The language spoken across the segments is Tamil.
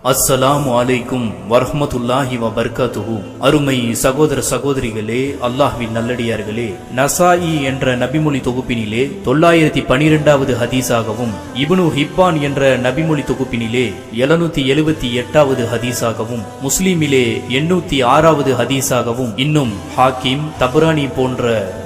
அஸ்ஸலாமு அலைக்கும் வரஹ்மத்துல்லாஹி வபர்காத்துஹு. அருமை சகோதர சகோதரிகளே, அல்லாஹ்வின் நல்லடியார்களே, நசாயி என்ற நபிமொழி தொகுப்பினிலே 912வது ஹதீஸாகவும், இப்னு ஹிப்பான் என்ற நபிமொழி தொகுப்பினிலே 778வது ஹதீஸாகவும், முஸ்லிமிலே 806வது ஹதீஸாகவும், இன்னும் ஹாக்கிம், தபரானி போன்ற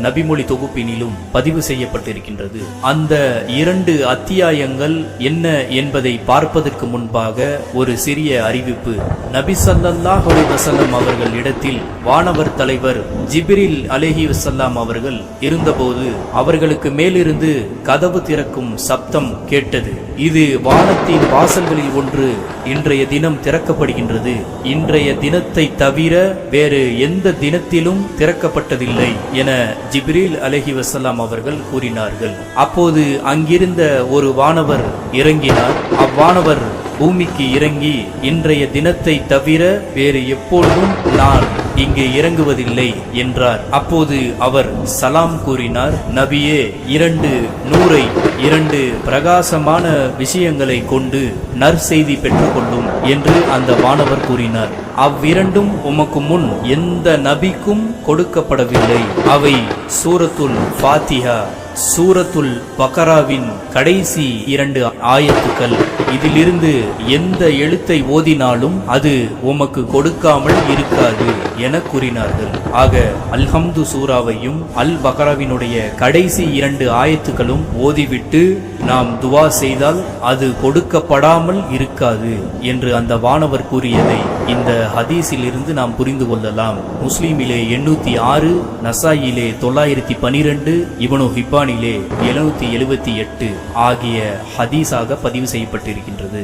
நபிமொழி தொகுப்பினிலும் பதிவு செய்யப்பட்டிருக்கின்றது. அந்த இரண்டு அத்தியாயங்கள் என்ன என்பதை பார்ப்பதற்கு முன்பாக ஒரு சிறிய அறிவிப்பு. நபி ஸல்லல்லாஹு அலைஹி வஸல்லம் அவர்கள் இடத்தில் வானவர் தலைவர் ஜிப்ரீல் அலைஹி வஸல்லம் அவர்கள் இருந்தபோது அவர்களுக்கு மேலிருந்து கதவு திறக்கும் சப்தம் கேட்டது. இது வானத்தின் வாசல்களில் ஒன்று இன்றைய தினம் திறக்கப்படுகின்றது. இன்றைய தினத்தை தவிர வேறு எந்த தினத்திலும் திறக்கப்பட்டதில்லை என ஜிப்ரீல் அலைஹி வஸல்லம் அவர்கள் கூறினார்கள். அப்போது அங்கிருந்த ஒரு வானவர் இறங்கினார். அவ்வானவர் பூமிக்கு இறங்கி, இன்றைய தினத்தை தவிர வேறு எப்பொழுதும் நான் இங்கு இறங்குவதில்லை என்றார். அப்போது அவர் சலாம் கூறினார். நபியே, 2 நூரை 2 பிரகாசமான விஷயங்களை கொண்டு நற்செய்தி பெற்றுக்கொள்ளும் என்று அந்த வானவர் கூறினார். அவ்விரண்டும் உமக்கு முன் எந்த நபிக்கும் கொடுக்கப்படவில்லை. அவை சூரத்துல் ஃபாத்திஹா, சூரத்துல் பக்ராவின் கடைசி 2 ஆயத்துக்கள். இதிலிருந்து எந்த எழுத்தை ஓதினாலும் அது உமக்கு கொடுக்காமல் இருக்காது என கூறினார்கள். ஆக அல்ஹம்து சூராவையும் அல் பக்ராவினுடைய கடைசி 2 ஆயத்துக்களும் ஓதிவிட்டு நாம் துவா செய்தால் அது கொடுக்கப்படாமல் இருக்காது என்று அந்த வானவர் கூறியதை இந்த ஹதீஸில் இருந்து நாம் புரிந்து கொள்ளலாம். முஸ்லிமிலே 806, நசாயிலே 912, இப்னு ஹிப்பானிலே 778 ஆகிய ஹதீஸாக பதிவு செய்யப்பட்டிருக்கின்றது.